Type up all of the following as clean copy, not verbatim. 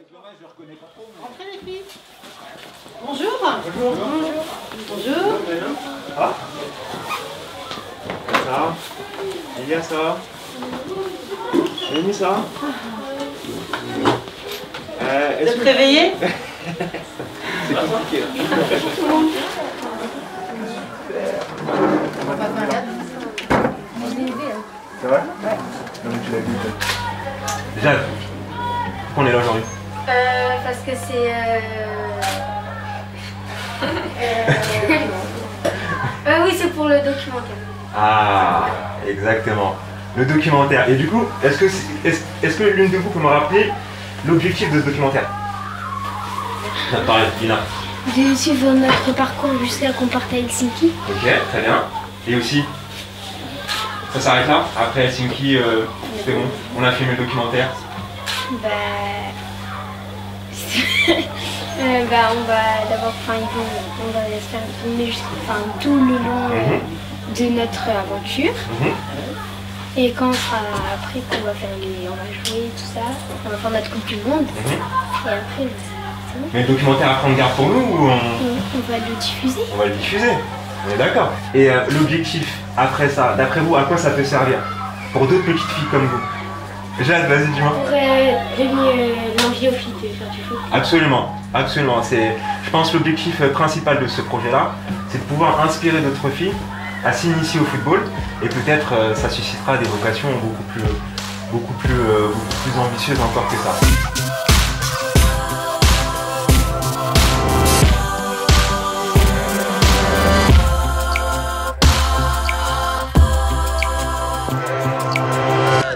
Entrez les filles. Bonjour. Bonjour. Bonjour. Ah. Ça va? Elia, ça va? Amy, ça va? Vous êtes réveillés? C'est compliqué là. C'est vrai? Ouais. Non mais tu l'as vu peut-être. Jade, pourquoi on est là aujourd'hui? Parce que c'est... oui, c'est pour le documentaire. Ah, exactement. Le documentaire. Et du coup, est-ce que l'une de vous peut me rappeler l'objectif de ce documentaire? Pareil, Lina. De suivre notre parcours jusqu'à qu'on parte à Helsinki. Ok, très bien. Et aussi, ça s'arrête là? Après Helsinki, c'est bon, on a filmé le documentaire. On va d'abord, on va se faire filmer tout le long de notre aventure. Et quand on sera après qu'on va faire on va jouer tout ça, on va faire notre coupe du monde. Et après, c'est bon. Mais le documentaire après on le garde pour nous ou on va le diffuser. On va le diffuser. On est d'accord. Et l'objectif après ça, d'après vous, à quoi ça peut servir pour d'autres petites filles comme vous? Jade, vas-y, dis-moi. Pour donner l'envie aux filles de faire du foot. Absolument, absolument. Je pense que l'objectif principal de ce projet-là, c'est de pouvoir inspirer d'autres filles à s'initier au football et peut-être ça suscitera des vocations beaucoup plus ambitieuses encore que ça.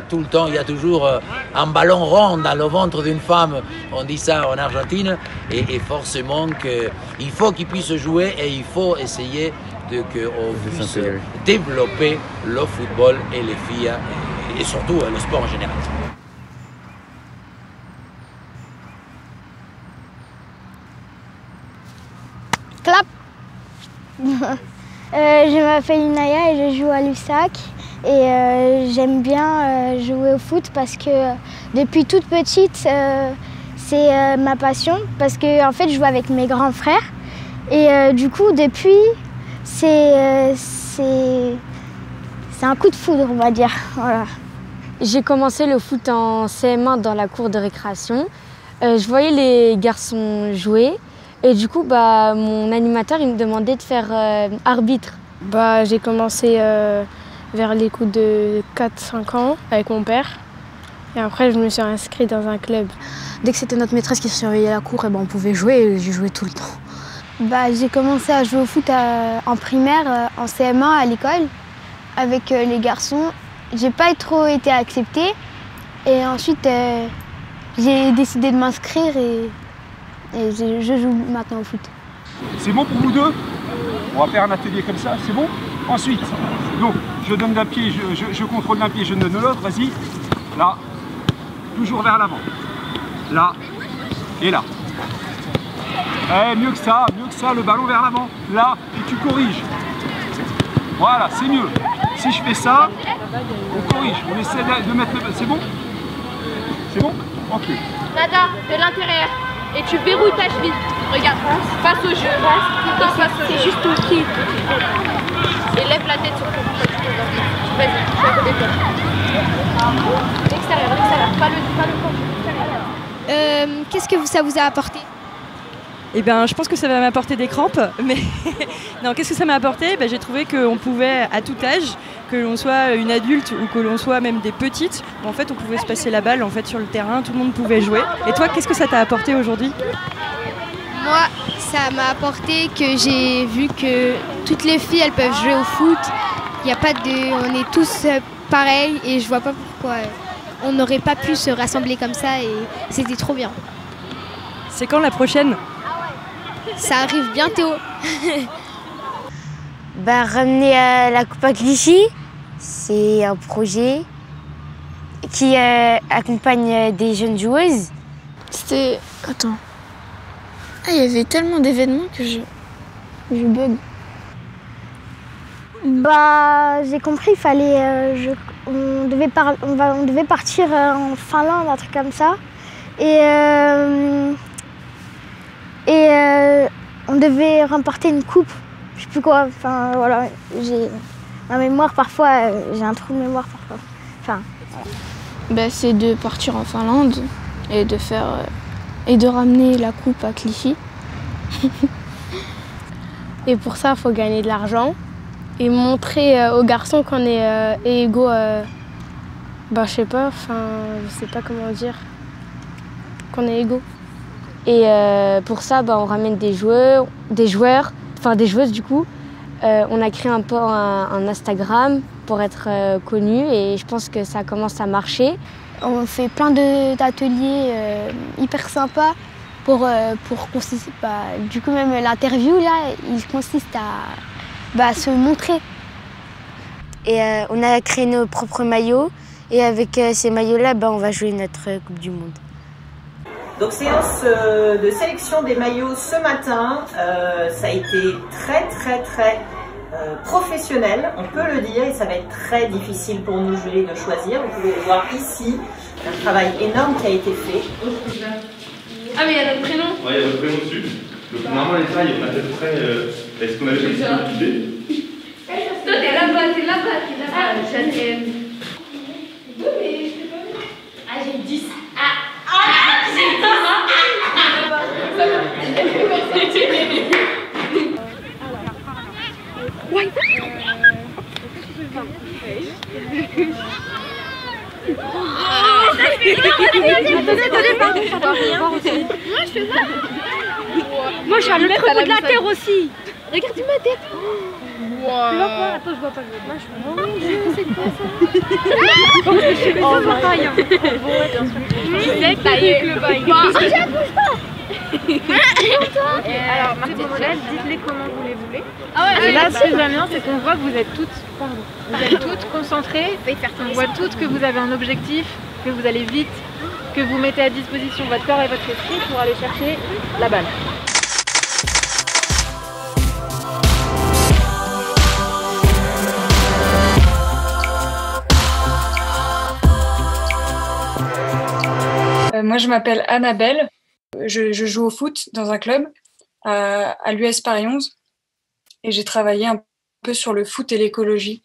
Tout le temps, il y a toujours un ballon rond dans le ventre d'une femme, on dit ça en Argentine, et forcément il faut qu'ils puissent jouer et il faut essayer qu'on puisse développer le football et les filles et surtout le sport en général. Clap. Je m'appelle Inaya et je joue à l'USAC. Et j'aime bien jouer au foot parce que depuis toute petite, c'est ma passion. Parce que en fait, je joue avec mes grands frères. Et du coup, depuis, c'est un coup de foudre, on va dire. Voilà. J'ai commencé le foot en CM1 dans la cour de récréation. Je voyais les garçons jouer. Et du coup, mon animateur il me demandait de faire arbitre. J'ai commencé vers les coups de 4-5 ans avec mon père. Et après, je me suis inscrite dans un club. Dès que c'était notre maîtresse qui surveillait la cour, on pouvait jouer et j'ai joué tout le temps. J'ai commencé à jouer au foot en primaire, en CM1 à l'école, avec les garçons. J'ai pas trop été acceptée. Et ensuite, j'ai décidé de m'inscrire et je joue maintenant au foot. C'est bon pour vous deux? On va faire un atelier comme ça, c'est bon? Ensuite, donc, je donne d'un pied, je contrôle d'un pied, je donne de l'autre, vas-y. Là, toujours vers l'avant. Là, et là. Mieux que ça, le ballon vers l'avant. Là, et tu corriges. Voilà, c'est mieux. Si je fais ça, on corrige, on essaie de mettre le... C'est bon? C'est bon? Ok. Nada, de l'intérieur. Et tu verrouilles ta cheville. Regarde, face au jeu. C'est juste ton pied. Et lève la tête sur ton pied. Vas-y, je suis à côté de toi. L'extérieur, pas le corps. Qu'est-ce que ça vous a apporté? Eh bien, je pense que ça va m'apporter des crampes, mais non, qu'est-ce que ça m'a apporté? J'ai trouvé qu'on pouvait, à tout âge, que l'on soit une adulte ou que l'on soit même des petites, en fait, on pouvait se passer la balle sur le terrain, tout le monde pouvait jouer. Et toi, qu'est-ce que ça t'a apporté aujourd'hui? Moi, ça m'a apporté que j'ai vu que toutes les filles, elles peuvent jouer au foot. Il n'y a pas de... On est tous pareils et je vois pas pourquoi on n'aurait pas pu se rassembler comme ça et c'était trop bien. C'est quand la prochaine? Ça arrive bientôt. Ramener la Coupe à Clichy, c'est un projet qui accompagne des jeunes joueuses. C'était... Attends. Il y avait tellement d'événements que je bug. J'ai compris, il fallait... on devait partir en Finlande, un truc comme ça. On devait remporter une coupe, je sais plus quoi. Enfin voilà, ma mémoire parfois, j'ai un trou de mémoire parfois. Enfin, voilà. C'est de partir en Finlande et de ramener la coupe à Clichy. Et pour ça, il faut gagner de l'argent et montrer aux garçons qu'on est égaux. Je sais pas comment dire, qu'on est égaux. Et pour ça, on ramène des joueuses du coup. On a créé un Instagram pour être connus et je pense que ça commence à marcher. On fait plein d'ateliers hyper sympas pour consister. Du coup, même l'interview là, il consiste à se montrer. Et on a créé nos propres maillots et avec ces maillots-là, on va jouer notre Coupe du Monde. Donc séance de sélection des maillots ce matin, ça a été très professionnel, on peut le dire, et ça va être très difficile pour nous Julie de choisir. Vous pouvez le voir ici, un travail énorme qui a été fait. Ah mais il y a notre prénom. Ouais, il y a notre prénom dessus. Donc normalement les tailles, on a à peu près est-ce qu'on a déjà idée. Toi t'es là-bas, j'aime. Ah j'ai 10. Moi je suis à l'autre bout de la terre aussi. Regarde ma tête. Tu vois quoi? Attends, je vois pas. Moi je mon Dieu, c'est quoi ça? Je sais pas, je vois pas rien. Je sais que le bail. Bouge pas. Alors, Martine, dites-les comment vous les voulez. Et là, ce que j'aime bien, c'est qu'on voit que vous êtes toutes concentrées. On voit toutes que vous avez un objectif, que vous allez vite, que vous mettez à disposition votre corps et votre esprit pour aller chercher la balle. Moi, je m'appelle Annabelle. Je joue au foot dans un club à l'US Paris 11 et j'ai travaillé un peu sur le foot et l'écologie.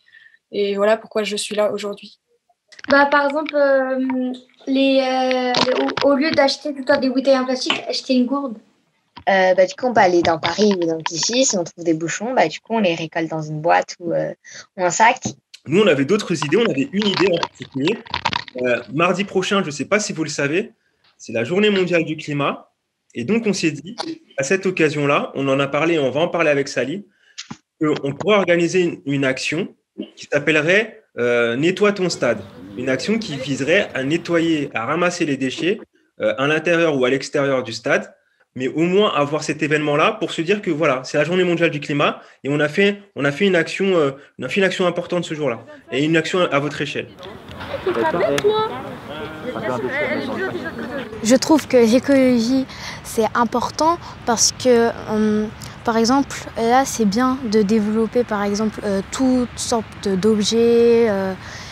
Et voilà pourquoi je suis là aujourd'hui. Par exemple, au lieu d'acheter tout le temps des bouteilles en plastique, acheter une gourde. Du coup, on peut aller dans Paris ou dans Clichy. Si on trouve des bouchons, du coup, on les récolte dans une boîte ou un sac. Nous, on avait d'autres idées. On avait une idée en particulier. Mardi prochain, je ne sais pas si vous le savez, c'est la journée mondiale du climat. Et donc, on s'est dit, à cette occasion-là, on en a parlé, on va en parler avec Sally, qu'on pourrait organiser une action qui s'appellerait Nettoie ton stade. Une action qui viserait à nettoyer, à ramasser les déchets à l'intérieur ou à l'extérieur du stade, mais au moins avoir cet événement-là pour se dire que voilà, c'est la journée mondiale du climat et on a fait une action importante ce jour-là et une action à votre échelle. Je trouve que l'écologie, c'est important parce que, par exemple, là, c'est bien de développer, par exemple, toutes sortes d'objets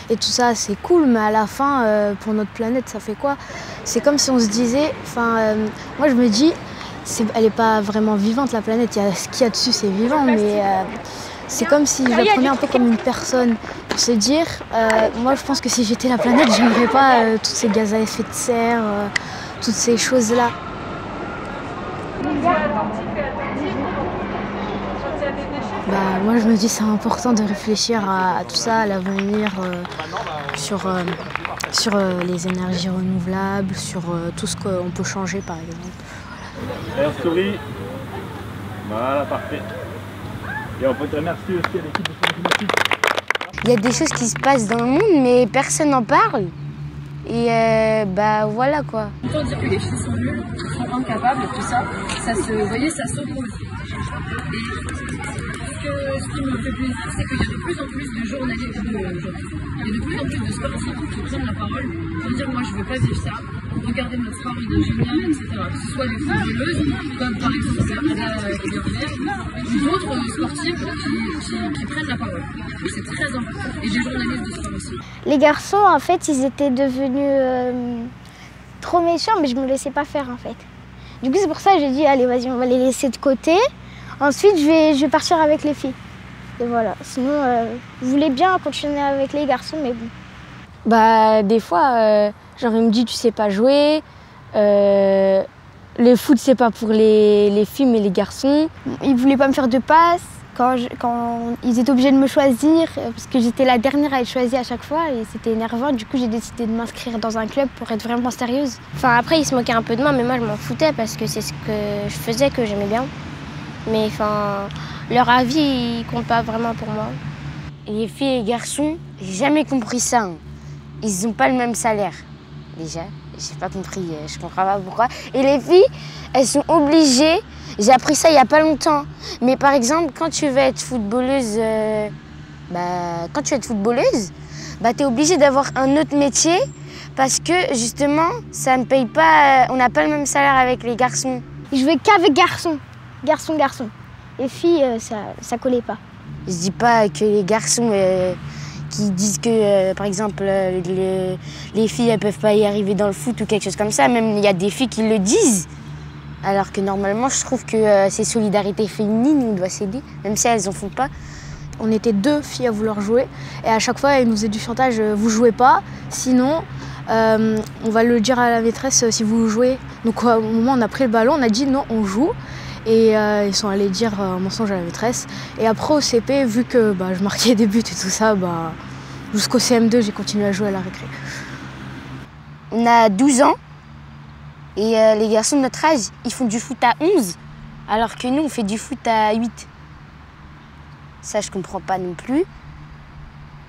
et tout ça, c'est cool, mais à la fin, pour notre planète, ça fait quoi? C'est comme si on se disait, moi je me dis, elle n'est pas vraiment vivante, la planète, ce qu'il y a dessus, c'est vivant, mais c'est comme si je la prenais un peu comme une personne. Pour se dire, moi je pense que si j'étais la planète, je n'aimerais pas tous ces gaz à effet de serre, toutes ces choses-là. Moi je me dis c'est important de réfléchir à tout ça, à l'avenir, sur les énergies renouvelables, sur tout ce qu'on peut changer par exemple. Alors souris, voilà, parfait. Et on peut te remercier aussi à l'équipe de Changement Climatique. Il y a des choses qui se passent dans le monde, mais personne n'en parle. Et voilà quoi. Autant dire que les filles sont nulles, sont incapables, tout ça, vous voyez, ça s'oppose. Et ce qui me fait plaisir, c'est qu'il y a de plus en plus de journalistes, il y a de plus en plus de sportifs qui prennent la parole pour dire moi je ne veux pas vivre ça, regardez notre sport, il est génial, etc. Que ce soit les footballeuses, comme par exemple Ada ou d'autres sportifs qui prennent la parole. Et c'est très important. Et les journalistes de sport aussi. Les garçons, en fait, ils étaient devenus trop méchant, mais je me laissais pas faire en fait. Du coup, c'est pour ça que j'ai dit, allez, vas-y, on va les laisser de côté. Ensuite, je vais partir avec les filles. Et voilà. Sinon, je voulais bien continuer avec les garçons, mais bon. Bah, des fois, genre, il me dit, tu sais pas jouer. Le foot, c'est pas pour les filles, mais les garçons. Ils voulaient pas me faire de passe. Quand ils étaient obligés de me choisir, parce que j'étais la dernière à être choisie à chaque fois, et c'était énervant. Du coup, j'ai décidé de m'inscrire dans un club pour être vraiment sérieuse. Enfin, après, ils se moquaient un peu de moi, mais moi, je m'en foutais parce que c'est ce que je faisais que j'aimais bien. Mais enfin, leur avis, il compte pas vraiment pour moi. Les filles et les garçons, j'ai jamais compris ça. Hein. Ils n'ont pas le même salaire, déjà. J'ai pas compris, je comprends pas pourquoi. Et les filles, elles sont obligées. J'ai appris ça il y a pas longtemps. Mais par exemple, quand tu veux être footballeuse, t'es obligée d'avoir un autre métier parce que justement, ça ne paye pas. On n'a pas le même salaire avec les garçons. Je jouais qu'avec garçons, garçons. Les filles, ça collait pas. Je dis pas que les garçons qui disent que, par exemple, les filles elles peuvent pas y arriver dans le foot ou quelque chose comme ça. Même il y a des filles qui le disent. Alors que normalement, je trouve que c'est solidarité féminine, on doit s'aider, même si elles en font pas. On était 2 filles à vouloir jouer et à chaque fois, elles nous faisaient du chantage, vous jouez pas, sinon on va le dire à la maîtresse si vous jouez. Donc au moment où on a pris le ballon, on a dit non, on joue. Et ils sont allés dire un mensonge à la maîtresse. Et après au CP, vu que je marquais des buts et tout ça, jusqu'au CM2, j'ai continué à jouer à la récré. On a 12 ans et les garçons de notre âge, ils font du foot à 11, alors que nous, on fait du foot à 8. Ça, je comprends pas non plus.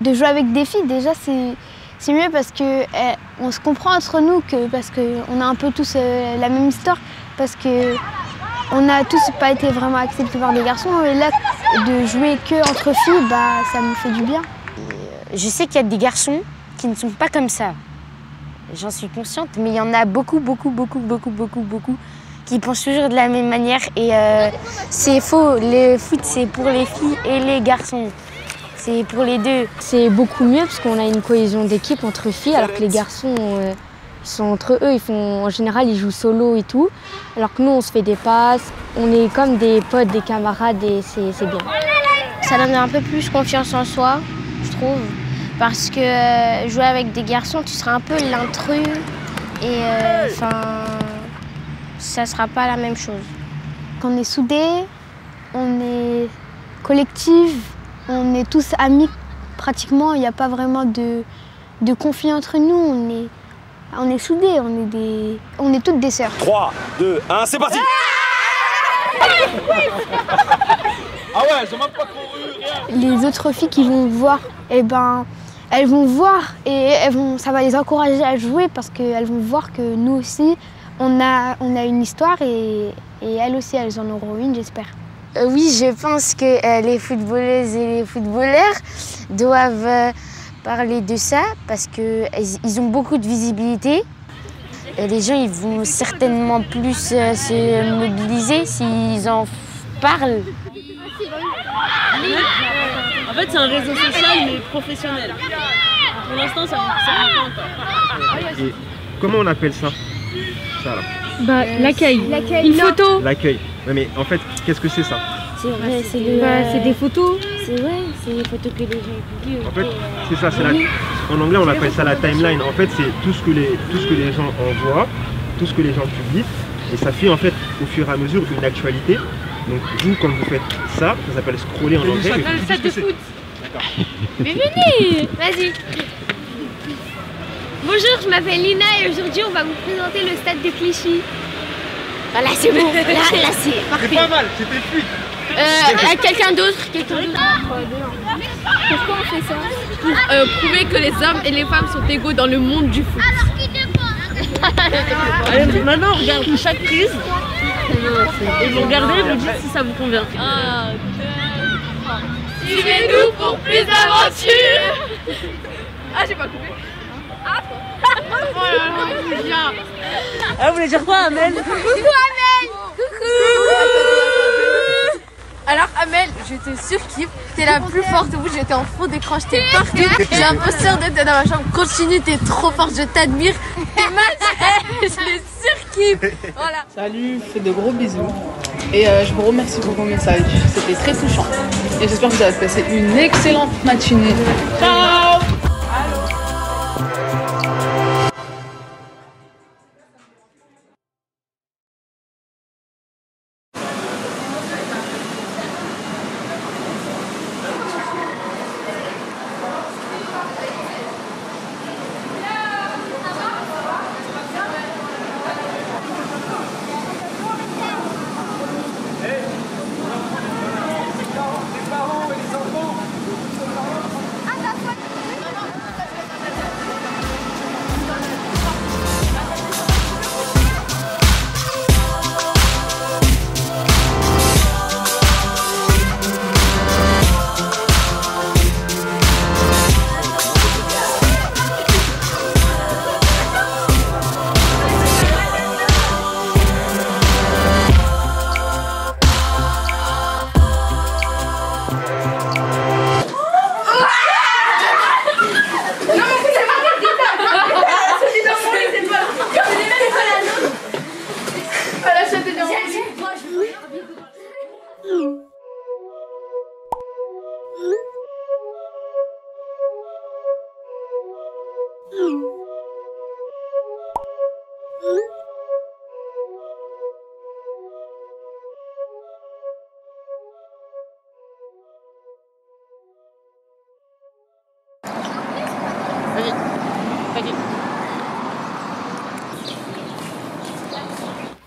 De jouer avec des filles, déjà, c'est mieux parce qu'on se comprend entre nous, parce qu'on a un peu tous la même histoire, parce que on n'a tous pas été vraiment acceptés par des garçons. Et là, de jouer que entre filles, ça me fait du bien. Je sais qu'il y a des garçons qui ne sont pas comme ça. J'en suis consciente, mais il y en a beaucoup qui pensent toujours de la même manière. Et c'est faux, le foot c'est pour les filles et les garçons. C'est pour les deux. C'est beaucoup mieux parce qu'on a une cohésion d'équipe entre filles, alors que les garçons sont entre eux. En général, ils jouent solo et tout. Alors que nous, on se fait des passes. On est comme des potes, des camarades et c'est bien. Ça donne un peu plus confiance en soi, je trouve. Parce que jouer avec des garçons, tu seras un peu l'intrus et ça sera pas la même chose. Quand on est soudés, on est collectif, on est tous amis pratiquement. Il n'y a pas vraiment de conflit entre nous. On est soudés, on est toutes des sœurs. 3, 2, 1, c'est parti. Ah ouais, elles ont même pas couru, rien. Les autres filles qui vont voir, elles vont voir et ça va les encourager à jouer parce qu'elles vont voir que nous aussi, on a une histoire et elles aussi, elles en auront une, j'espère. Oui, je pense que les footballeuses et les footballeurs doivent parler de ça parce qu'ils ont beaucoup de visibilité. Et les gens ils vont certainement plus se mobiliser s'ils en parlent. En fait, c'est un réseau social mais professionnel. Pour l'instant, ça ne compte pas. Et comment on appelle ça, là? L'accueil. Une photo. L'accueil. Ouais, mais en fait, qu'est-ce que c'est ça? C'est des photos. C'est des photos que les gens publient. En fait, c'est ça. En anglais, on appelle ça la timeline. En fait, c'est tout ce que les gens envoient, tout ce que les gens publient. Et ça fait en fait, au fur et à mesure, une actualité. Donc vous, quand vous faites ça s'appelle scroller en anglais. Ça s'appelle le stade de foot. D'accord. Mais venez, vas-y. Bonjour, je m'appelle Lina et aujourd'hui on va vous présenter le stade de Clichy. Voilà, c'est bon. Là c'est parfait. C'est pas mal, c'était fluide. À quelqu'un d'autre. Pourquoi on fait ça? Pour prouver que les hommes et les femmes sont égaux dans le monde du foot. Alors qui Allez, maintenant on regarde chaque prise. Et vous regardez et vous dites si ça vous convient. 1, 2, 3. Suivez-nous pour plus d'aventures. Ah, j'ai pas coupé. Oh là là, c'est bien. Ah, vous voulez dire quoi, Amel? Coucou Amel. Coucou. Alors Amel, je te surkiffe, t'es la plus forte, où j'étais en fond d'écran, j'étais partout, j'ai l'impression d'être dans ma chambre, continue, t'es trop forte, je t'admire, t'es mal. Je les surkiffe. Voilà. Salut, je fais de gros bisous. Et je vous remercie pour vos messages. C'était très touchant. Et j'espère que vous avez passé une excellente matinée. Ciao.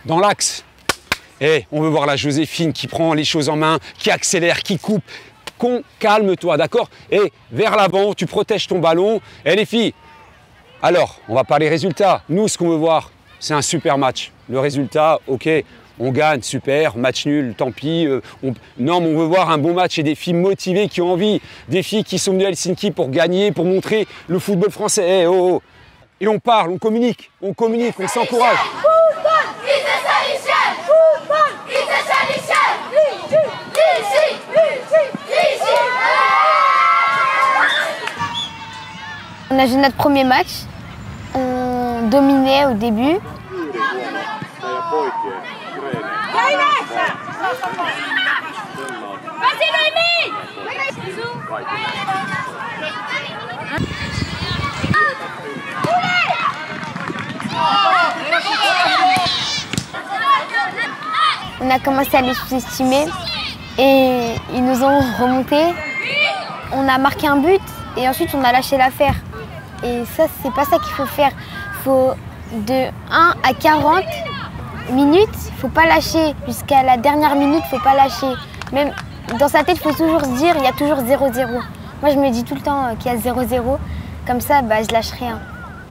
Dans l'axe. Et on veut voir la Joséphine qui prend les choses en main, qui accélère, qui coupe. Calme-toi, d'accord? Et vers l'avant, tu protèges ton ballon. Et les filles, alors, on va parler résultats. Nous, ce qu'on veut voir, c'est un super match. Le résultat, ok, on gagne, super, match nul, tant pis. Non, mais on veut voir un bon match et des filles motivées qui ont envie. Des filles qui sont venues à Helsinki pour gagner, pour montrer le football français. Et on parle, on communique, on s'encourage. On a joué notre premier match, on dominait au début. On a commencé à les sous-estimer et ils nous ont remonté. On a marqué un but et ensuite on a lâché l'affaire. Et ça, c'est pas ça qu'il faut faire. Faut de 1 à 40 minutes, faut pas lâcher. Jusqu'à la dernière minute, faut pas lâcher. Même dans sa tête, il faut toujours se dire, il y a toujours 0-0. Moi, je me dis tout le temps qu'il y a 0-0. Comme ça, je lâche rien.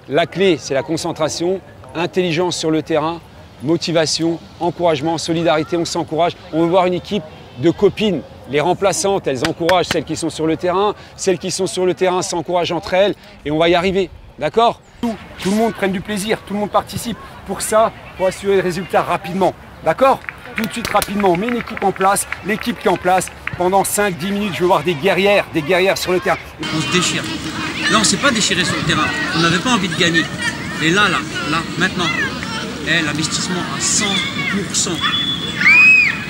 La clé, c'est la concentration, intelligence sur le terrain, motivation, encouragement, solidarité, on s'encourage. On veut voir une équipe de copines. Les remplaçantes, elles encouragent celles qui sont sur le terrain. Celles qui sont sur le terrain s'encouragent entre elles. Et on va y arriver, d'accord? Tout le monde prenne du plaisir, tout le monde participe. Pour ça, pour assurer le résultat rapidement, d'accord? Tout de suite, rapidement, on met une équipe en place. L'équipe qui est en place, pendant 5-10 minutes, je veux voir des guerrières sur le terrain. On se déchire. Là, on ne s'est pas déchiré sur le terrain. On n'avait pas envie de gagner. Et là, maintenant, l'investissement à 100%.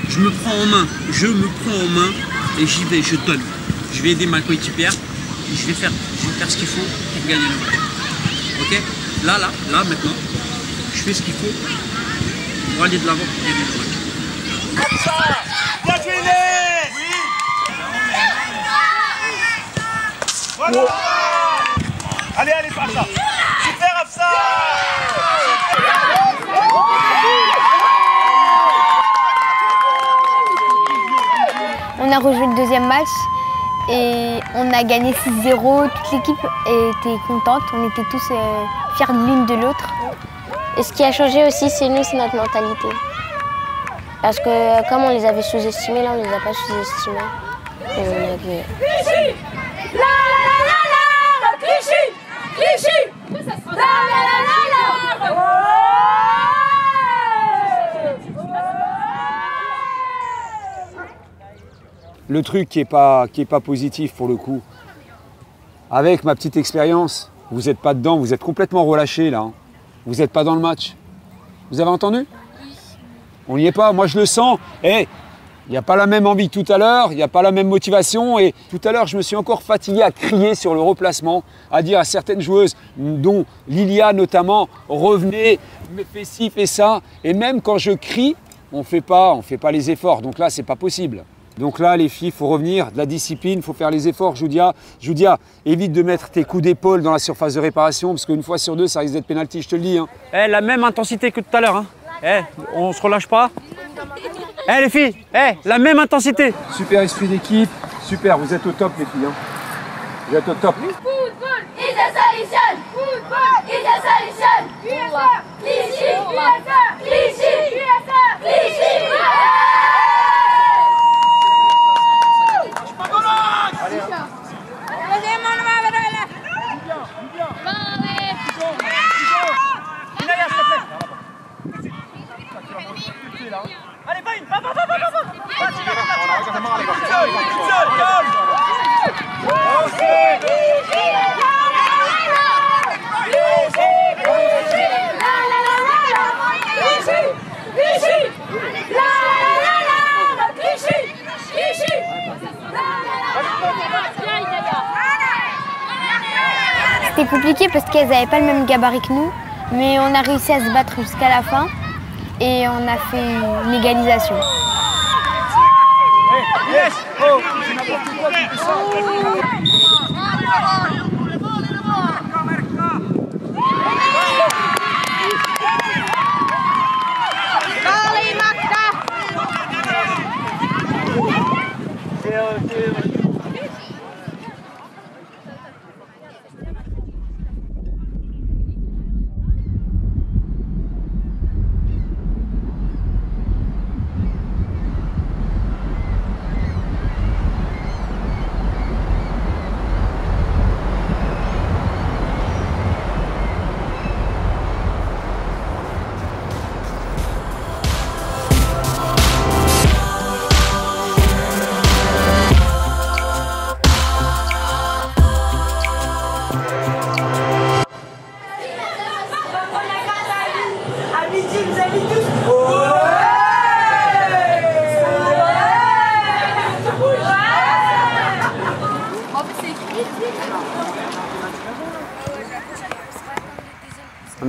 Je me prends en main et j'y vais, je donne. Je vais aider ma coéquipière, je vais faire ce qu'il faut pour gagner le match. Ok? Là, maintenant, je fais ce qu'il faut pour aller de l'avant pour gagner le match. Bien joué, Inès! Oui! Voilà! Allez, Afsa! Super, Afsa! On a rejoué le deuxième match et on a gagné 6-0. Toute l'équipe était contente, on était tous fiers de l'une de l'autre. Et ce qui a changé aussi, c'est notre mentalité. Parce que comme on les avait sous-estimés, là on les a pas sous-estimés. Et on a gagné. Le truc qui est pas positif pour le coup, avec ma petite expérience, vous n'êtes pas dedans, vous êtes complètement relâché là. Vous n'êtes pas dans le match. Vous avez entendu? On n'y est pas, moi je le sens. Il n'y a pas la même envie que tout à l'heure, il n'y a pas la même motivation. Et tout à l'heure, je me suis encore fatigué à crier sur le replacement, à dire à certaines joueuses, dont Lilia notamment, revenez, fais ci, fais ça. Et même quand je crie, on fait pas les efforts. Donc là, c'est pas possible. Donc là, les filles, il faut revenir, de la discipline, il faut faire les efforts. Joudia, évite de mettre tes coups d'épaule dans la surface de réparation, parce qu'une fois sur deux, ça risque d'être pénalty, je te le dis. Hein. La même intensité que tout à l'heure. Hein. On se relâche pas. Les filles, la même intensité. Super esprit d'équipe, super, vous êtes au top les filles. Hein. Vous êtes au top. Football is a solution. Football is a solution. USA, Clichy, USA, Clichy, USA, Clichy. Allez, C'était compliqué parce qu'elles n'avaient pas le même gabarit que nous, mais on a réussi à se battre jusqu'à la fin et on a fait une égalisation. Yes. Oh,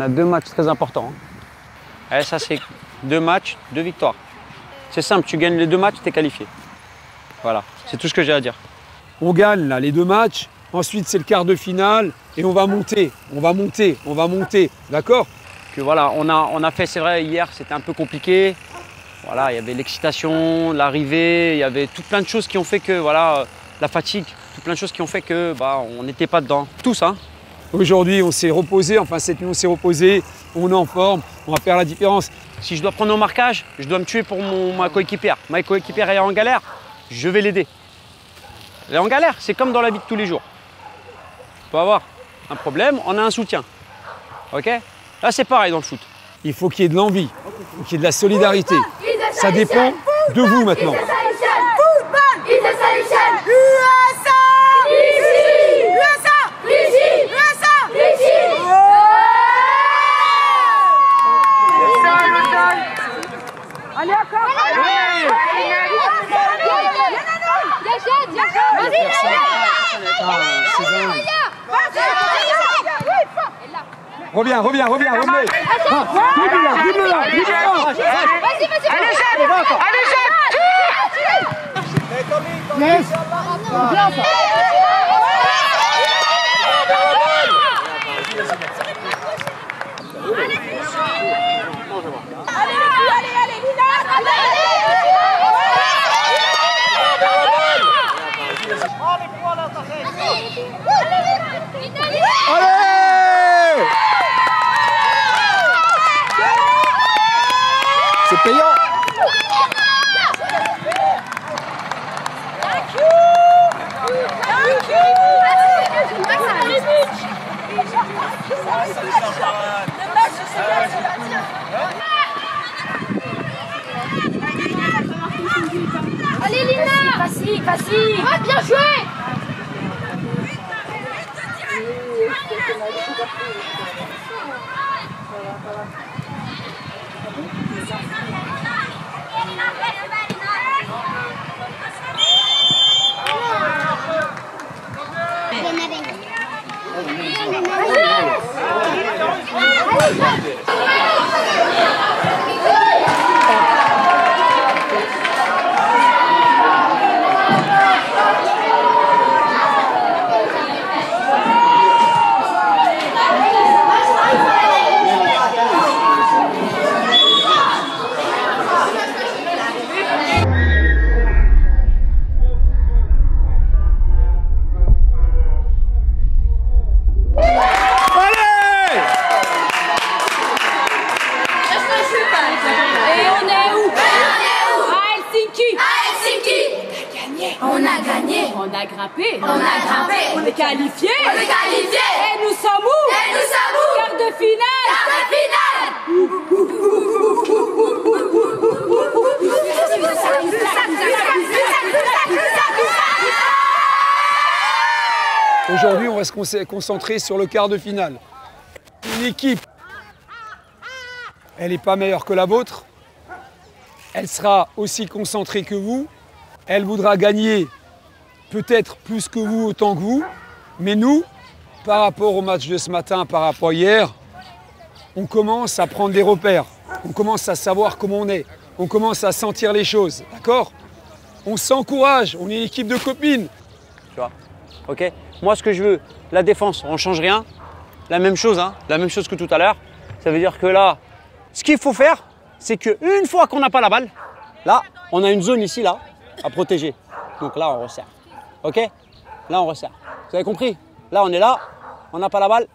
On a 2 matchs très importants. Ça, c'est 2 matchs, 2 victoires. C'est simple, tu gagnes les 2 matchs, tu es qualifié. Voilà, c'est tout ce que j'ai à dire. On gagne là, les 2 matchs, ensuite c'est le quart de finale et on va monter, d'accord? Que voilà, on a fait, c'est vrai, hier c'était un peu compliqué. Voilà, il y avait l'excitation, l'arrivée, il y avait tout plein de choses qui ont fait que, voilà, la fatigue, tout plein de choses qui ont fait que, on n'était pas dedans. Tous, hein. Aujourd'hui, on s'est reposé, enfin cette nuit on s'est reposé, on est en forme, on va faire la différence. Si je dois prendre au marquage, je dois me tuer pour ma coéquipière. Ma coéquipière est en galère, je vais l'aider. Elle est en galère, c'est comme dans la vie de tous les jours. On peut avoir un problème, on a un soutien. Ok? Là, c'est pareil dans le foot. Il faut qu'il y ait de l'envie, il faut qu'il y ait de la solidarité. Ça dépend de vous maintenant. Allez, encore! Reviens, revenez. Allez, c'est payant. Allez Lina! Facile! Ouais, bien joué! On a gagné. On a grimpé. On a grimpé. On est qualifié. On est qualifié. Et nous sommes où? Et nous sommes où? Quart de finale. Quart de finale. Aujourd'hui, on va se concentrer sur le quart de finale. Une équipe, elle n'est pas meilleure que la vôtre. Elle sera aussi concentrée que vous. Elle voudra gagner peut-être plus que vous, autant que vous. Mais nous, par rapport au match de ce matin, par rapport à hier, on commence à prendre des repères. On commence à savoir comment on est. On commence à sentir les choses, d'accord? On s'encourage, on est une équipe de copines. Tu vois, ok? Moi, ce que je veux, la défense, on ne change rien. La même chose, hein, la même chose que tout à l'heure. Ça veut dire que là, ce qu'il faut faire, c'est qu'une fois qu'on n'a pas la balle, là, on a une zone ici, là, à protéger. Donc là, on resserre. Ok? Là, on resserre. Vous avez compris? Là, on est là, on n'a pas la balle,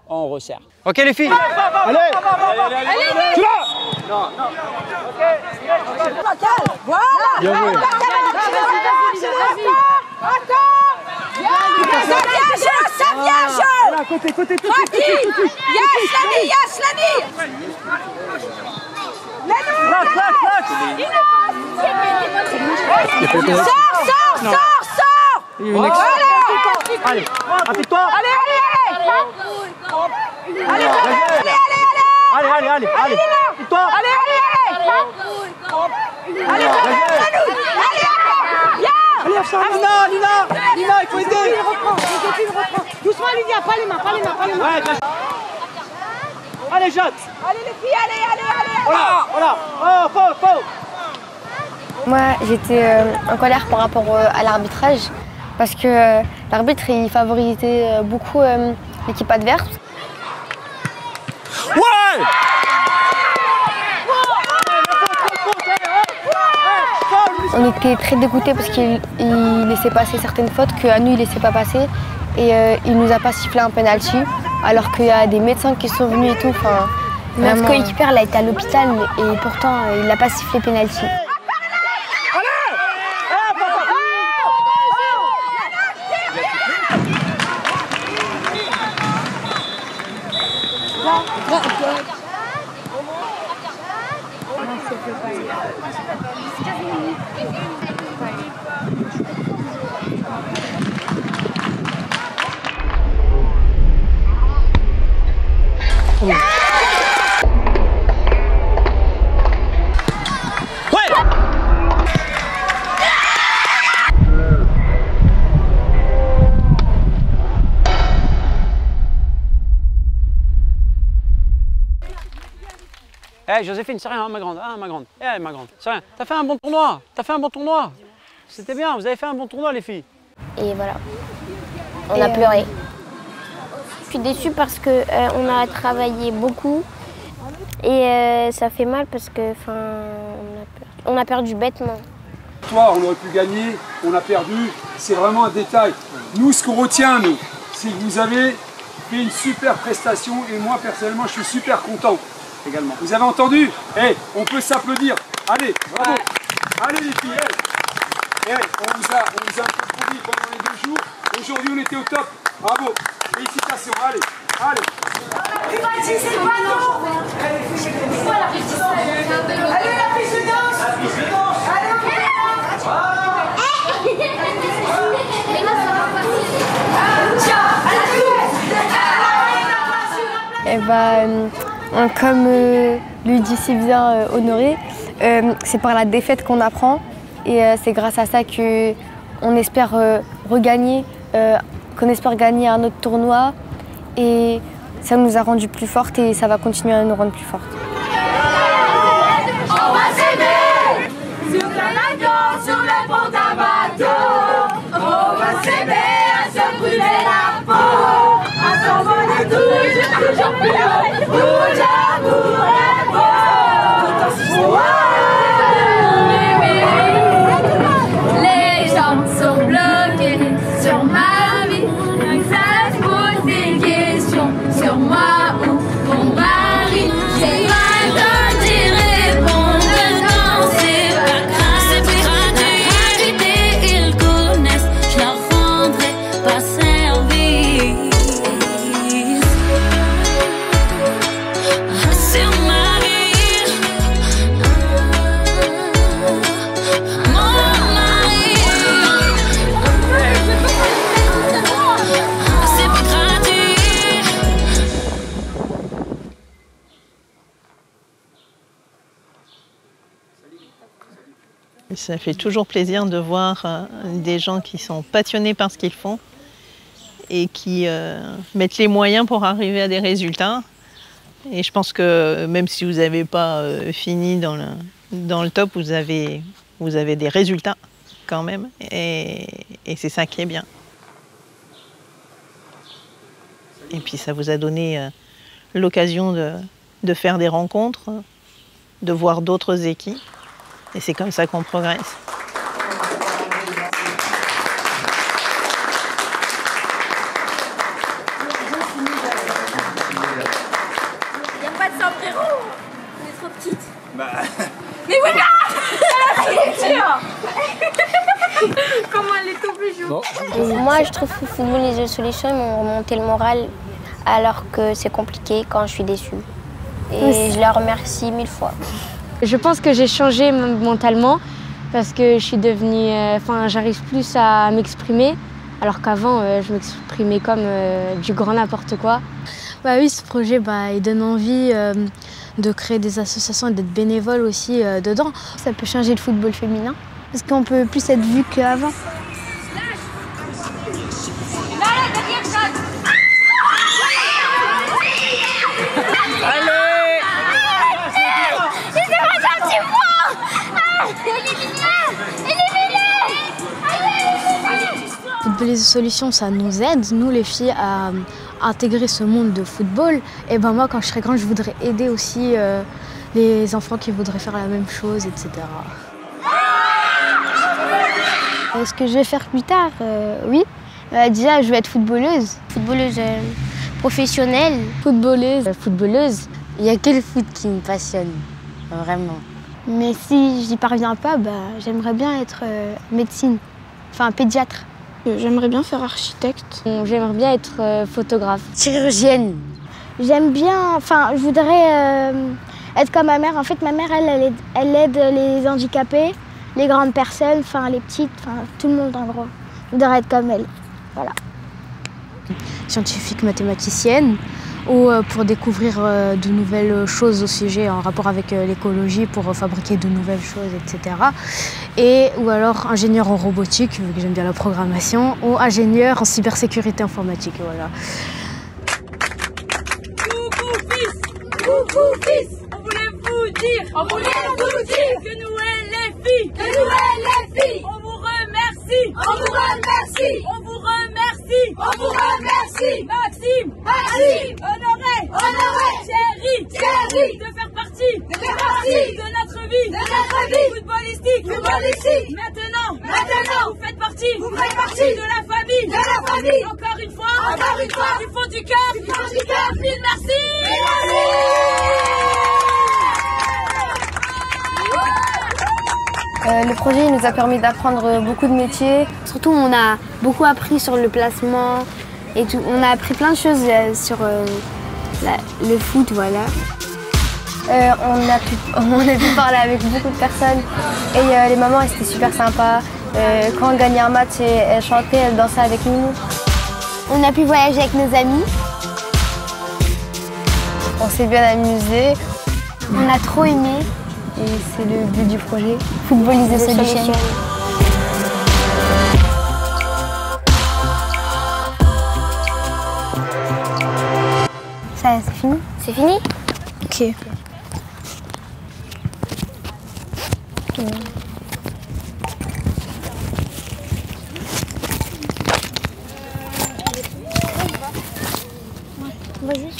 on resserre. Ok, les filles? Allez! Tu vas! Non, non. Ok. Voilà! Bien joué. Ça vient, côté, côté, tranquille! Yes, Lani! Sors! Voilà! Allez, applique-toi! Allez! Applique-toi! Lina, il faut aider! Il reprend. Doucement, Lydia, pas les mains. Ouais, allez, jette! Allez, les filles, allez! Voilà! Oh, faux! Moi, j'étais en colère par rapport à l'arbitrage parce que l'arbitre, il favorisait beaucoup l'équipe adverse. Ouais! On était très dégoûtés parce qu'il laissait passer certaines fautes qu'à nous, il ne laissait pas passer. Et il nous a pas sifflé un penalty, alors qu'il y a des médecins qui sont venus et tout. Enfin, notre coéquipière, elle a été à l'hôpital et pourtant, il n'a pas sifflé penalty. Hey, Joséphine, c'est rien, ma grande. Eh, ma grande, c'est rien. T'as fait un bon tournoi. C'était bien, vous avez fait un bon tournoi, les filles. Et voilà. On a pleuré. Je suis déçue parce qu'on a travaillé beaucoup. Et ça fait mal parce que on a perdu bêtement. Toi, on aurait pu gagner, on a perdu. C'est vraiment un détail. Nous, ce qu'on retient, c'est que vous avez fait une super prestation. Et moi, personnellement, je suis super content. Également. Vous avez entendu? Hey, on peut s'applaudir. Allez, bravo. Allez les filles. Hey, on vous a un peu promis pendant les 2 jours. Aujourd'hui, on était au top. Bravo. Félicitations. Allez. Allez, la piste de danse. Comme le dit si bien Honoré, c'est par la défaite qu'on apprend et c'est grâce à ça qu'on espère regagner, qu'on espère gagner un autre tournoi et ça nous a rendu plus fortes et ça va continuer à nous rendre plus fortes. On va s'aimer sur l'avion, sur le pont d'un bateau. On va s'aimer à se brûler la peau, à s'envoler toujours plus haut, où l'amour est beau. Les gens sont bloqués sur ma vie, ça se pose des questions sur moi ou mon mari. J'ai pas le d'y répondre, non c'est pas grave. C'est plus gratuit, ils connaissent, je leur rendrai pas service. Sur ma vie, mon mari. C'est plus gratuit. Ça fait toujours plaisir de voir des gens qui sont passionnés par ce qu'ils font et qui mettent les moyens pour arriver à des résultats. Et je pense que même si vous n'avez pas fini dans le top, vous avez des résultats quand même. Et c'est ça qui est bien. Et puis ça vous a donné l'occasion de faire des rencontres, de voir d'autres équipes. Et c'est comme ça qu'on progresse. Il n'y a pas de sombrero. On est trop petite. Mais oui, elle a comment elle est tout plus joue. Moi, je trouve que Football is the Solution m'ont remonté le moral alors que c'est compliqué quand je suis déçue. Et je la remercie 1000 fois. Je pense que j'ai changé mentalement parce que je suis devenue, j'arrive plus à m'exprimer alors qu'avant je m'exprimais comme du grand n'importe quoi. Bah oui, ce projet il donne envie de créer des associations et d'être bénévole aussi dedans. Ça peut changer le football féminin parce qu'on peut plus être vu qu'avant. Football is the Solution, ça nous aide, nous les filles, à intégrer ce monde de football. Et moi, quand je serai grande, je voudrais aider aussi les enfants qui voudraient faire la même chose, etc. Ce que je vais faire plus tard, oui. Déjà, je vais être footballeuse. Footballeuse professionnelle. Footballeuse. Il n'y a que le foot qui me passionne, vraiment. Mais si je n'y parviens pas, j'aimerais bien être médecine, pédiatre. J'aimerais bien faire architecte. J'aimerais bien être photographe. Chirurgienne. J'aime bien, je voudrais être comme ma mère. En fait, ma mère, elle aide les handicapés, les grandes personnes, les petites, tout le monde en gros. Je voudrais être comme elle, voilà. Scientifique mathématicienne, ou pour découvrir de nouvelles choses au sujet en rapport avec l'écologie, pour fabriquer de nouvelles choses, etc. Ou alors ingénieur en robotique, vu que j'aime bien la programmation, ou ingénieur en cybersécurité informatique, voilà. Coucou fils, coucou fils, on voulait vous dire que nous et les filles, on vous remercie, on vous remercie, on vous remercie, on vous remercie, Maxime, Honoré, Thierry, de faire partie de notre vie, footballistique. Maintenant, vous faites partie de la famille, encore une fois, du fond du cœur, mille merci. Le projet nous a permis d'apprendre beaucoup de métiers. Surtout, on a beaucoup appris sur le placement et tout. On a appris plein de choses sur le foot, voilà. On a pu parler avec beaucoup de personnes et les mamans, elles étaient super sympas. Quand on gagnait un match, elles chantaient, elles dansaient avec nous. On a pu voyager avec nos amis. On s'est bien amusé. On a trop aimé. Et c'est le but du projet. Football is a solution. Ça, c'est fini? C'est fini? Ok. Vas-y.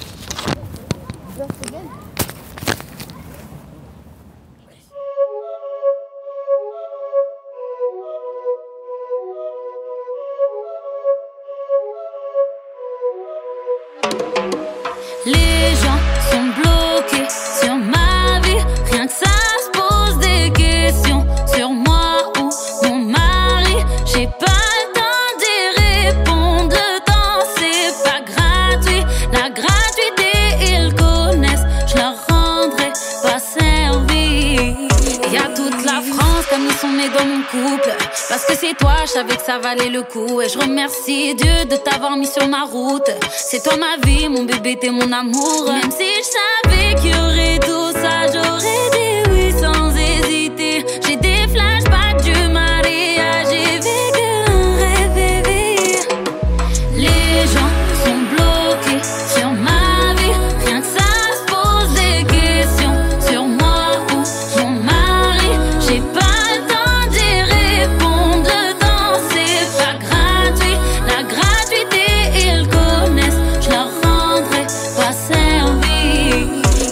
Les gens sont bloqués sur ma vie, rien que ça se pose des questions sur moi ou mon mari. J'ai pas le temps d'y répondre, le temps c'est pas gratuit. La gratuité ils connaissent, je leur rendrai pas servi. Y'a toute la France comme ils sont nés dans mon couple. Parce que c'est toi, je savais que ça valait le coup. Et je remercie Dieu de t'avoir mis sur ma route. C'est toi ma vie, mon bébé, t'es mon amour. Même si je savais qu'il y aurait tout ça, j'aurais dit oui sans hésiter. J'ai des flashbacks du mariage, j'ai vécu un rêve éveillé. Les gens sont bloqués sur ma vie, rien que ça se pose des questions sur moi ou mon mari. J'ai pas le temps d'y répondre, le temps c'est pas gratuit. La gratuité ils connaissent, je leur rendrai pas servi.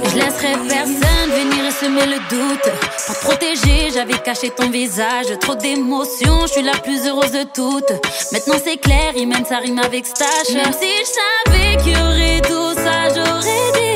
Je laisserai personne venir et semer le doute. Pour te protéger, j'avais caché ton visage. Trop d'émotions, je suis la plus heureuse de toutes. Maintenant c'est clair, il mène sa rime avec stache. Même si je savais qu'il y aurait tout ça, j'aurais dit